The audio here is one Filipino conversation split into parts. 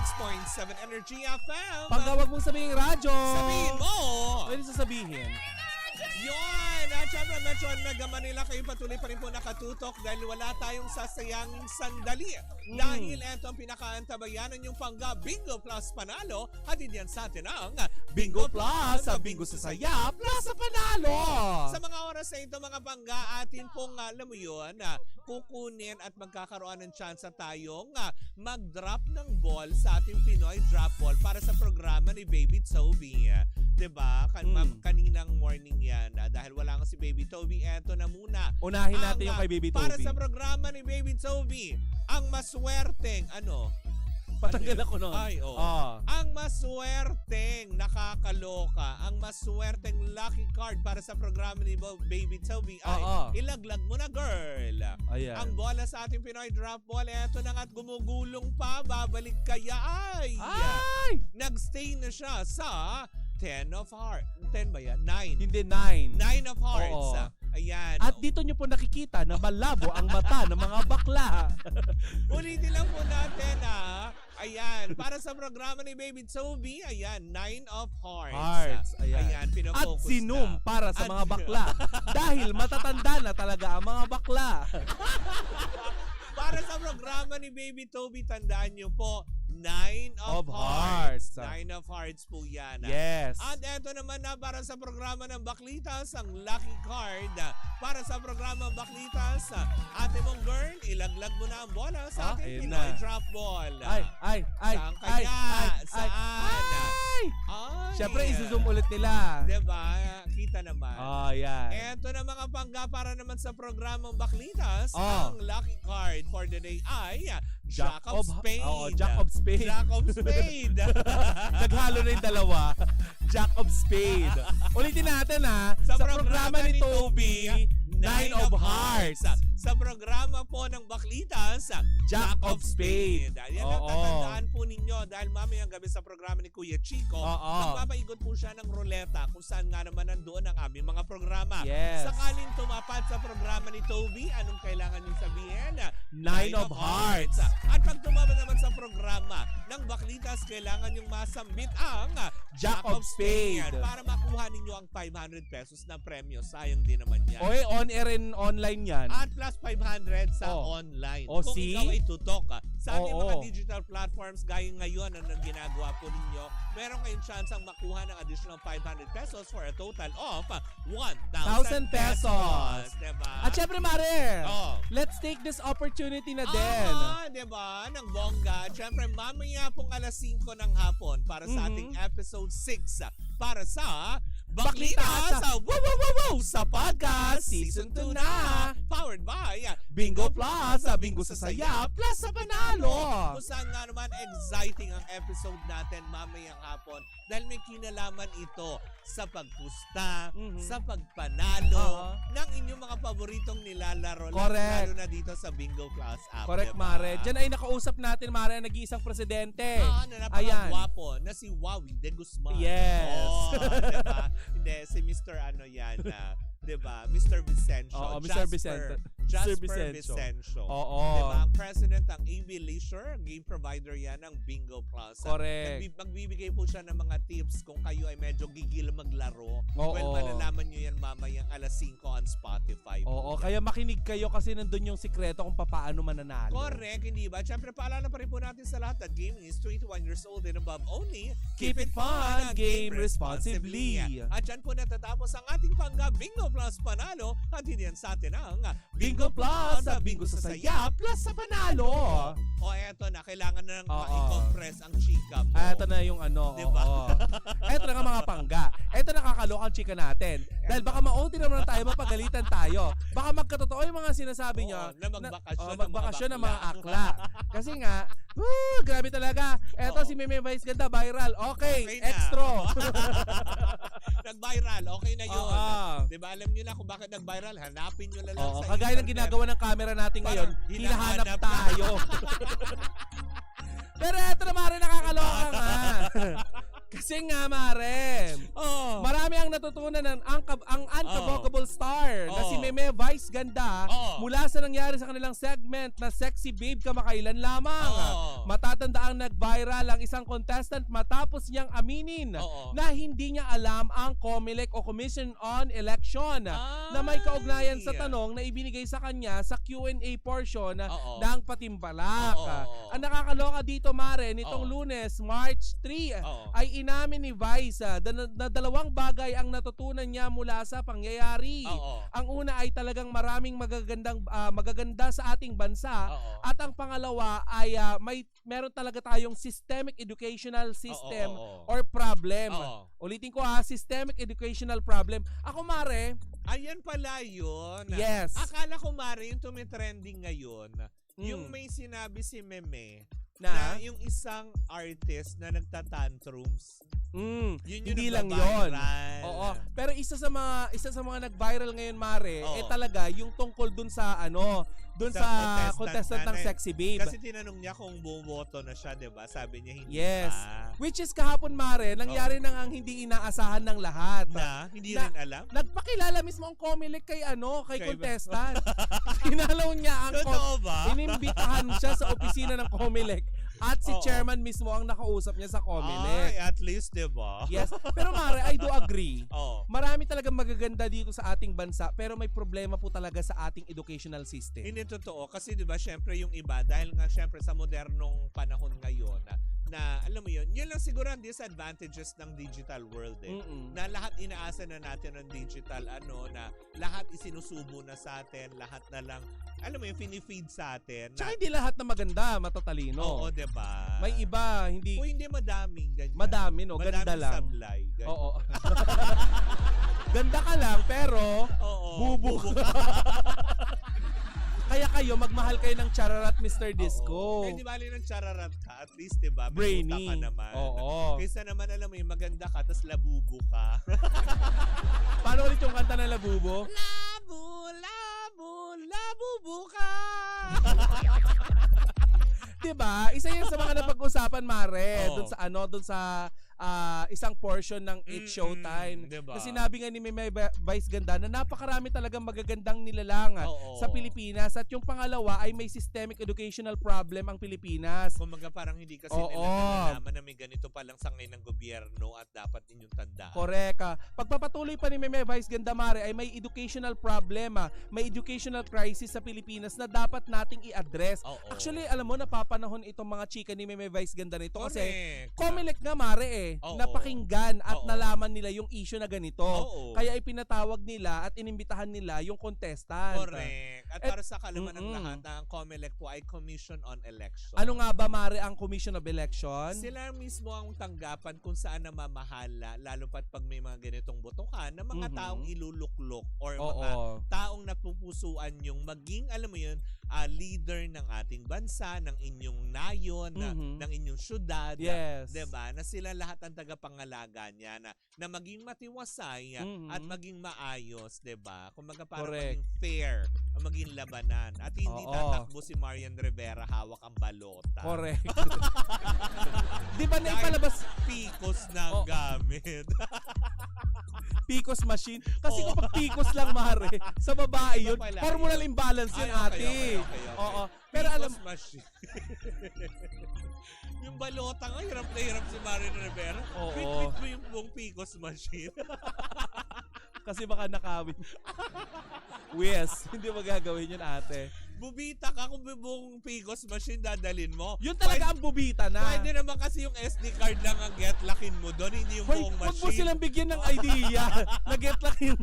106.7 Energy FM. Pag wag mong sabihin radyo. Sabihin mo. Pwede sasabihin. Yun! At syempre, Metro and Mega Manila, kayo patuloy pa rin po nakatutok dahil wala tayong sasayanging sandali. Dahil eto ang pinakaantabayanan yung Pangga Bingo Plus Panalo. At yan sa atin ang Bingo Plus, sa Bingo sa Saya, plus sa Panalo. Sa mga oras na ito, mga Pangga, atin pong, alam mo yun, kukunin at magkakaroon ng chance tayong mag-drop ng ball sa ating Pinoy Drop Ball para sa programa ni Baby Toby. Diba? Kaninang morning yan. Dahil wala nga si Baby Toby, eto na muna. Unahin natin yung kay Baby Toby. Para sa programa ni Baby Toby, ang maswerteng, Patanggal ako nun. Ay, oo. Ang maswerteng nakakaloka, ang maswerteng lucky card para sa programa ni Baby Toby ay ilaglag mo na, girl. Ayan. Ang bola sa ating Pinoy Drop Ball, eto na nga't gumugulong pa, babalik kaya ay! Nagstay na siya sa 10 of Hearts. 10 ba yan? 9. Hindi, 9. 9 of Hearts. Oo. Ayan. At dito nyo po nakikita na malabo ang mata ng mga bakla. Ulitin lang po natin Ayan. Para sa programa ni Baby Toby, ayan, 9 of Hearts. Ayan. Pinafocus At sinum para sa mga bakla. Dahil matatanda na talaga ang mga bakla. Para sa programa ni Baby Toby, tandaan nyo po, 9 of Hearts. 9 of Hearts po yan. Yes. At eto naman na para sa programa ng Baklitas, ang lucky card. Para sa programa ng Baklitas, ate mong girl, ilaglag mo na ang bola sa ating Pinoy Drop Ball. Saan kaya? Saan? Siyempre, isi-zoom ulit nila. Diba? Kita naman. Yan. Eto na mga Pangga para naman sa programang Baklitas, ang lucky card for the day ay Jack of Spades. Jack of Spades. Jack of Spades. Naghalo na yung dalawa. Jack of Spades. Ulitin natin sa programa ni Toby, 9 of Hearts. Sa programa po ng Baklitas, Jack of Spades. Yan ang tatandaan po ninyo dahil mamayang gabi sa programa ni Kuya Chico, magpapaigot po siya ng ruleta kung saan nga naman nandoon ang aming mga programa. Yes. Sakaling tumapat sa programa ni Toby, anong kailangan niyong sabihin? 9 of Hearts. At pag tumapat naman sa programa ng Baklitas, kailangan niyong masambit ang Jack of Spades. Para makuha ninyo ang 500 pesos na premyo. Sayang din naman yan. On-air and online yan. At plus 500 sa online. Kung ikaw ay tutok sa ating mga digital platforms gaya ngayon ang ginagawa po ninyo, meron kayong chance ang makuha ng additional 500 pesos for a total of 1,000 pesos. Diba? At syempre, Mare, let's take this opportunity na din. Diba? Ng bongga. At syempre, mamaya pong alas 5 ng hapon para sa ating episode 6 para sa Baklitas sa podcast Season 2 na. Powered by Bingo Plus, sa Bingo sa Saya, plus sa Panalo. Kung saan nga naman exciting ang episode natin mamayang hapon dahil may kinalaman ito sa pagpusta, sa pagpanalo ng inyong mga paboritong nilalaro. Correct. Lalo na dito sa Bingo Plus app. Correct, diba? Mare. Diyan ay nakausap natin, Mare, ang nag-iisang presidente. Napaka-gwapo na si Wawi de Guzman. Yes. Diba? Hindi, si Mr. Diba? Mr. Vicencio. Mr. Vicencio. Jasper Vicencio. Diba? Ang president ng AB Leisure, game provider yan ng Bingo Plus. Correct. Magbibigay po siya ng mga tips kung kayo ay medyo gigil maglaro. Well, malalaman nyo yan mamayang alas 5 on Spotify. Kaya makinig kayo kasi nandun yung sikreto kung paano mananalo. Correct, hindi ba? Siyempre, paalala pa rin po natin sa lahat that gaming is 21 years old and above only. Keep it fun, game responsibly. At dyan po natatapos ang ating Pangga Bingo Plus Panalo at hindi yan sa atin ang Bingo Plus, sa Bingo sa Saya, plus sa Panalo. Eto na, kailangan na nang i-compress ang chika mo. Eto na yung diba? Eto na nga mga Pangga. Eto na kakaloka ang chika natin. Dahil baka ma-OT naman tayo, mapagalitan tayo. Baka magkatotoo yung mga sinasabi niya na magbakasyon ng mga akla. Kasi nga, grabe talaga. Eto si Meme Vice ganda, viral. Okay extra. Nag-viral, okay na yun. Diba, alam nyo na kung bakit nag-viral, hanapin nyo na lang sa kagaya ng ginagawa ng camera natin ngayon, hinahanap tayo. Pero eto naman rin nakakaloka nga. Kasi nga, Mare, Oh. marami ang natutunan ng ang Uncavocable Star na si Oo. Meme Vice Ganda Oo. mula sa nangyari sa kanilang segment na Sexy Babe Kamakailan Lamang. Oo. Matatanda ang nag-viral ang isang contestant matapos niyang aminin Oo. na hindi niya alam ang COMELEC o Commission on Election na may kaugnayan sa tanong na ibinigay sa kanya sa Q&A portion Oo. ng Patimbalak. Oo. Ang nakakaloka dito, Mare, nitong Oo. Lunes, March 3, Oo. ay inamin ni Vice na dalawang bagay ang natutunan niya mula sa pangyayari. Oo. Ang una ay talagang maraming magaganda sa ating bansa. Oo. At ang pangalawa ay meron talaga tayong systemic educational system Oo. or problem. Oo. Ulitin ko systemic educational problem. Ako, Mare, Ayan pala yun. yes. Akala ko, Mari, yung tumitrending ngayon, yung Mm. may sinabi si Meme Na? na yung isang artist na nagtatantrums. Yun yung Hindi lang yun. nagbabiral. Oo. Pero isa sa mga nag-viral ngayon, Mare, Oo. talaga yung tungkol dun sa Sa contestant ng na- Sexy Babe. Kasi tinanong niya kung bumoto na siya, di ba? Sabi niya hindi Yes. pa. Which is kahapon, Mare, nangyari na ang hindi inaasahan ng lahat. Na? Hindi Na- rin alam? Nagpakilala mismo ang COMELEC kay Kay- contestant. Hinalaw niya ang Totoo ba? inimbitahan siya sa opisina ng COMELEC at si Oo. chairman mismo ang nakausap niya sa COMELEC. Ay, at least, di ba? Yes. Pero Mare, I do agree. Oh. Marami talagang magaganda dito sa ating bansa pero may problema po talaga sa ating educational system. Hindi totoo. Kasi di ba, syempre yung iba, dahil nga syempre sa modernong panahon ngayon, na alam mo yun lang siguro ang disadvantages ng digital world na lahat inaasa na natin ng digital na lahat isinusubo na sa atin, lahat na lang alam mo yung pinifeed sa atin Tsaka na, hindi lahat na maganda, matatalino. oo, diba? May iba, hindi. O hindi madaming ganyan. Madami, no? Ganda Madaming lang. sablay. Ganyan. Oo. Ganda ka lang, pero Oo. bubo ka. Kaya kayo, magmahal kayo ng Chararat Mr. Disco. Kaya di bali ng chararat ka, at least, di ba? May utak Brainy. ka naman. Oo. Kaysa naman, alam mo yung maganda ka, tapos labubo ka. Paano ulit yung kanta na Labubo? Labubo ka! Diba? Isa yan sa mga napag-usapan, Mare. Oo. Doon sa isang portion ng It's Showtime. Diba? Na sinabi nga ni Meme Vice Ganda na napakarami talagang magagandang nilalang Oo. sa Pilipinas. At yung pangalawa ay may systemic educational problem ang Pilipinas. Kumaga parang hindi kasi Oo. nila nalalaman na may ganito palang sangay ng gobyerno at dapat ninyong tandaan. Correct. Pagpapatuloy pa ni Meme Vice Ganda, Mare, ay may educational problem, may educational crisis sa Pilipinas na dapat nating i-address. Oo. Actually, alam mo, napapanahon itong mga chika ni Meme Vice Ganda nito kasi Correct. COMELEC nga, Mare, Oo. napakinggan at Oo. nalaman nila yung issue na ganito. Oo. Kaya ipinatawag nila at inimbitahan nila yung contestant. Correct. At para sa kaalaman ng lahat, ang COMELEC po ay Commission on Election. Ano nga ba, Mare, ang Commission of Election? Sila mismo ang tanggapan kung saan namamahala, lalo pat pag may mga ganitong botohan, ng mga taong iluluklok or mga taong napupusuan yung maging, alam mo yun, leader ng ating bansa, ng inyong nayon, ng inyong syudad, Yes. 'di ba? Na sila lahat ang tagapangalaga niya na maging matiwasay at maging maayos, 'di ba? Kumaga para Correct. maging fair, maging labanan at hindi Oo. tatakbo si Marian Rivera hawak ang balota. Correct. Di ba naipalabas Pikos na ang Oo. gamit. Picos machine? Kasi Oo. kapag Picos lang, Mare, sa babae yun, Iba pala hormonal yun. imbalance yun, Ay, okay, ate. okay. Oo. Pero Pikos alam, machine. Yung balota nga, hirap na hirap si Marian Rivera. Oo. Quit mo yung buong Pikos machine. kasi baka nakawin. Yes, hindi magagawin yun, ate. Bubita ka kung buong Pikos machine dadalin mo. Yun talaga ang bubita na. Pwede naman kasi yung SD card lang ang get lockin mo doon, hindi yung Hoy, buong wag machine. mo silang bigyan ng idea. Nag-get lang yun.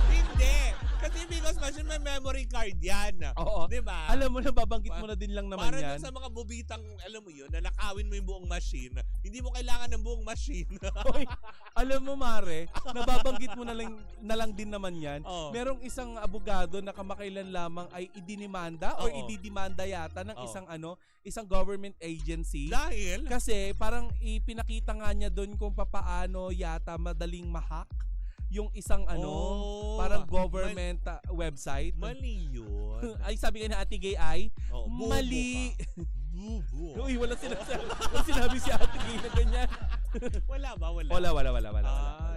Hindi. Kasi Pikos machine may memory card yan. Oo. Di ba? Alam mo na, babanggit mo na din lang naman Para yan. dun sa mga bubitang, alam mo yun, na nakawin mo yung buong machine, hindi mo kailangan ng buong machine. Hoy, alam mo, Mare, nababanggit mo na lang din naman yan. Oo. Merong isang abogado na kamakailan lamang ay idinimanda or Oo. ididimanda yata ng Oo. isang government agency. Dahil, Kasi parang ipinakita nga niya doon kung papaano yata madaling mahack yung isang parang government website. Mali yun. Ay, sabi nga ni Ate Gay ay, Oo, bubo mali. ka. Bubo. Uy, walang sinabi si Ate Gay na ganyan. Wala ba? Wala. Wala.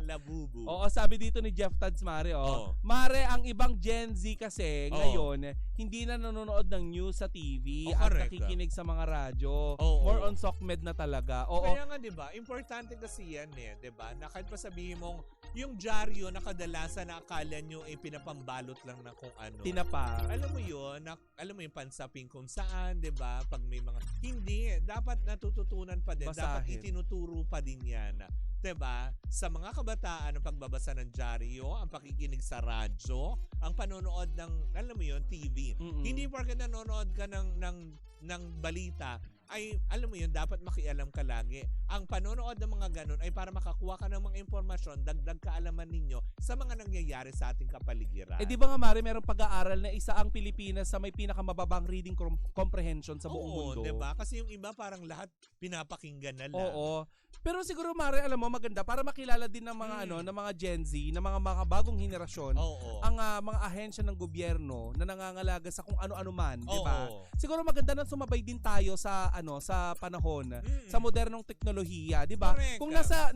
Labubu. Oo, sabi dito ni Jeff Tads Mare, Oo. Mare, ang ibang Gen Z kasi Oo. ngayon, hindi na nanonood ng news sa TV Oh, at correct. nakikinig sa mga radyo. Oo. More on SOCMED na talaga. Oo. Kaya nga, di ba, importante kasi yan di ba, na kahit pa sabihin mong yung dyaryo na kadalasan na akala nyo ay pinapambalot lang na kung ano. Tinapa. Alam mo yun, alam mo yung pansaping kung saan, di ba, pag may mga, hindi, dapat natututunan pa din, dapat Basahin. itinuturo pa din yan. Diba? Sa mga kabataan, ang pagbabasa ng dyaryo, ang pakikinig sa radyo, ang panonood ng, alam mo yun, TV. Mm-mm. Hindi porket nanonood ka ng balita, ay alam mo yun, dapat makialam ka lagi. Ang panonood ng mga ganun ay para makakuha ka ng mga impormasyon, dagdag kaalaman ninyo sa mga nangyayari sa ating kapaligiran. Eh di ba nga Mare, merong pag-aaral na isa ang Pilipinas sa may pinakamababang reading comprehension sa buong mundo. Oo, diba? Kasi yung iba parang lahat pinapakinggan na lang. Oo. Pero siguro Mare, alam mo maganda para makilala din ng mga ng mga Gen Z, ng mga bagong henerasyon, Oo. ang mga ahensya ng gobyerno na nangangalaga sa kung ano-ano man, di ba? Oo. Siguro maganda na sumabay din tayo sa sa panahon, sa modernong teknolohiya, di ba? Correct. Kung nasa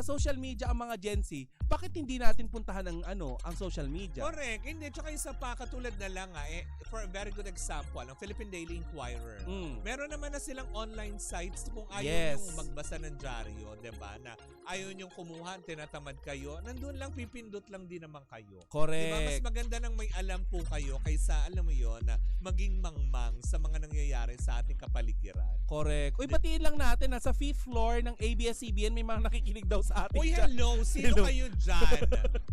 social media ang mga Gen Z, bakit hindi natin puntahan ang ang social media? Correct. Hindi, tsaka isa pa, katulad na lang for a very good example, ang Philippine Daily Inquirer. Meron naman na silang online sites kung ayaw Yes. yung magbasa ng dyaryo, diba? Na ayaw yung kumuha, tinatamad kayo, nandun lang, pipindot lang din naman kayo. Correct. Diba? Mas maganda nang may alam po kayo kaysa, alam mo yon na maging mangmang sa mga nangyayari sa ating kapaligiran. Correct. Uy, batiin lang natin, nasa 5th floor ng ABS-CBN, may mga nakikinig daw sa atin. Uy, dyan. hello! Sino Hello. kayo dyan?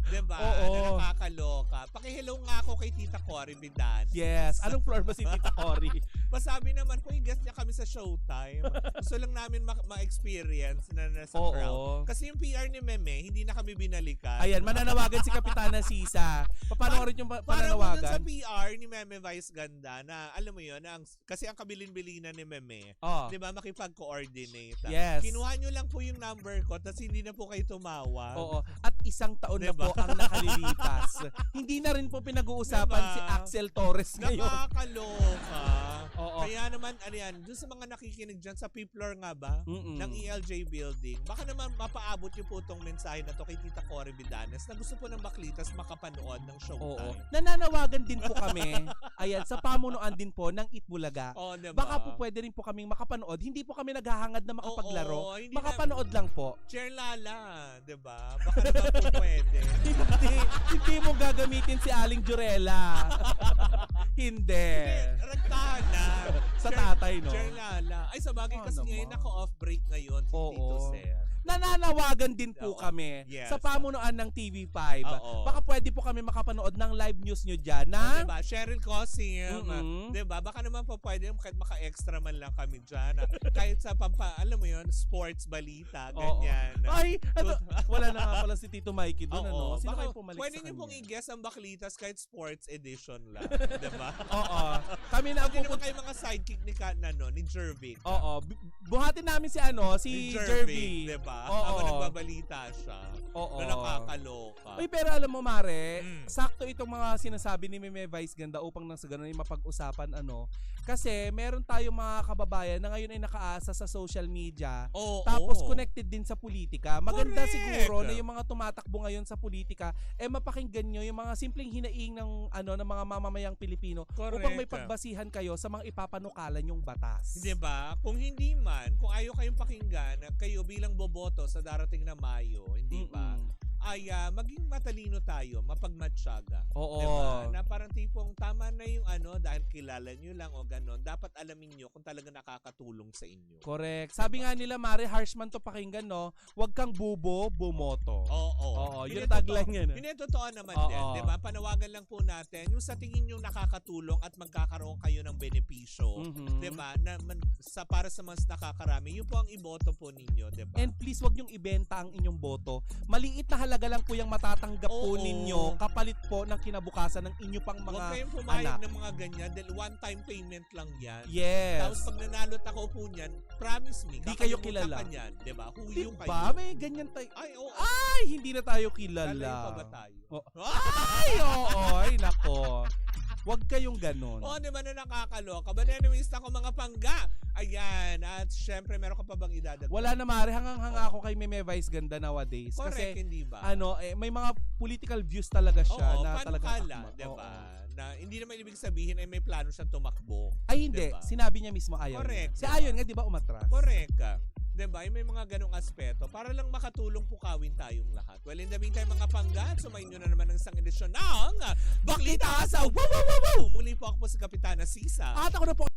Diba? Oo. Na nakakaloka. Paki-hello nga ako kay Tita Cory Vidan. Yes. Anong floor ba si Tita Cory? Pasabi naman, kung i-guest niya kami sa Showtime, gusto lang namin ma-experience na nasa Oo. crowd. Kasi yung PR ni Meme, hindi na kami binalikan. Ayan, mananawagan si Kapitana Sisa. Paano rin yung Parang mo dun sa pananawagan? PR ni Meme Vice Ganda na, alam mo yun, kasi ang kabilin-bilinan ni Meme, Oh. di ba, makipag-coordinate. Yes. Kinuha nyo lang po yung number ko, tapos hindi na po kayo tumawag. Oo. At isang taon na Diba? po ang nakalilipas. Hindi na rin po pinag-uusapan Diba? si Axel Torres ngayon. Nakakaloka. Oo. Kaya naman, ano yan, dun sa mga nakikinig dyan sa P-floor nga ba, Mm-mm. ng ELJ building, baka naman mapaabot yung po itong mensahe na to kay Tita Cory Vidanes na gusto po ng Baklitas makapanood ng Oo. Showtime. Nananawagan din po kami, ayan, sa pamunuan din po ng Itbulaga. Oo, diba? Baka po pwede rin po kaming makapanood. Hindi po kami naghahangad na makapaglaro. Oo, hindi Makapanood lang po. Chair Lala, diba? Baka naman po pwede. Hindi mo gagamitin si Aling Jurella. Hindi. Rektahan na. Sa tatay, no? Chair Lala. Ay, sa bagay kasi naman. ngayon, naka-off break ngayon si Oo. Tito Sir. Nananawagan din po Oo. kami Yes. sa pamunuan ng TV5. Oo. Baka pwede po kami makapanood ng live news nyo dyan Oh, na diba? Cheryl Cosim. Mm-mm. Diba? Baka naman po pwede kahit maka-extra man lang kami dyan. Kahit sa alam mo yun, sports balita, Oo. ganyan. Ay, wala na nga pala si Tito Mikey doon. Oo. Ano? Sino Baka kayo pumalik pwede sa niyo pong kanya? i-guess ang Baklitas kahit sports edition lang. Diba? Oo. Kami na ang Hindi naman pupunta. kayo mga sidekick ni Jervic. Oo. Buhatin namin si Jervy. Diba? Oo. Habang nagbabalita siya. Oo. Na nakakaloka. Uy, pero alam mo, Mare, Mm. sakto itong mga sinasabi ni Meme Vice Ganda upang nang sa ganun ay mapag-usapan Kasi meron tayong mga kababayan na ngayon ay nakaasa sa social media. Oo. Tapos connected din sa politika. Maganda Correct. siguro na yung mga tumatakbo ngayon sa politika mapakinggan nyo yung mga simpleng hinaing ng ng mga mamamayang Pilipino Correct. upang may pagbasihan kayo sa mga ipapanukalan yung batas. Di ba? Kung hindi man, kung ayaw kayong pakinggan, kayo bilang boboto sa darating na Mayo, hindi ba? Mm-mm. Ay maging matalino tayo, mapagmatyaga. Oo. Diba? Na parang tipong tama na yung dahil kilala nyo lang o ganon, dapat alamin nyo kung talaga nakakatulong sa inyo. Correct. Sabi nga nila, Mare, harsh man to pakinggan, no? Huwag kang bubo, bumoto. Oo. Yun ang tagline yan. Yun yung totoo naman Oo. din. Diba? Panawagan lang po natin, yung sa tingin nyo nakakatulong at magkakaroon kayo ng benepisyo. Mhm. Diba? Para sa mas nakakarami, yun po ang iboto po ninyo. Diba? And please, wag niyong ibenta ang inyong boto. Maliit na halaga lang po yung matatanggap po Oo. ninyo kapalit po ng kinabukasan ng inyo pang Huwag mga kayong pumayag anak. ng mga ganyan dahil one-time payment lang yan. Yes. Tapos pag nanalo ako po niyan, promise me, Di kayo kakalimutan kilala. ka niyan, diba? Huyo Diba? kayo. May ganyan tayo. Ay, oo. Ay, hindi na tayo kilala. Lalayo pa ba tayo? Oh. Ay, oo. Ay, nako. Huwag kayong ganon. Oo, di ba na nakakaloka? But anyways, ako mga pangga. Ayan. At syempre, meron ka pa bang idadagdag? Wala na mare, hanga ako kay Meme Vice ganda nowadays. Correct, Kasi hindi ba? may mga political views talaga siya Oo, na talagang panukala, akma. di ba? Oo. Na hindi naman ibig sabihin ay may plano siyang tumakbo. Ay hindi, Diba? sinabi niya mismo ayaw. Correct, Si diba? Ayon nga, di ba umatras? Correct ka. Diba? May mga ganong aspeto para lang makatulong pukawin tayong lahat. Well, in the meantime, mga panggat, sumayin nyo na naman ng isang edisyon ng Baklita sa Wow! Muli po ako po si Kapitana Sisa. At ako na po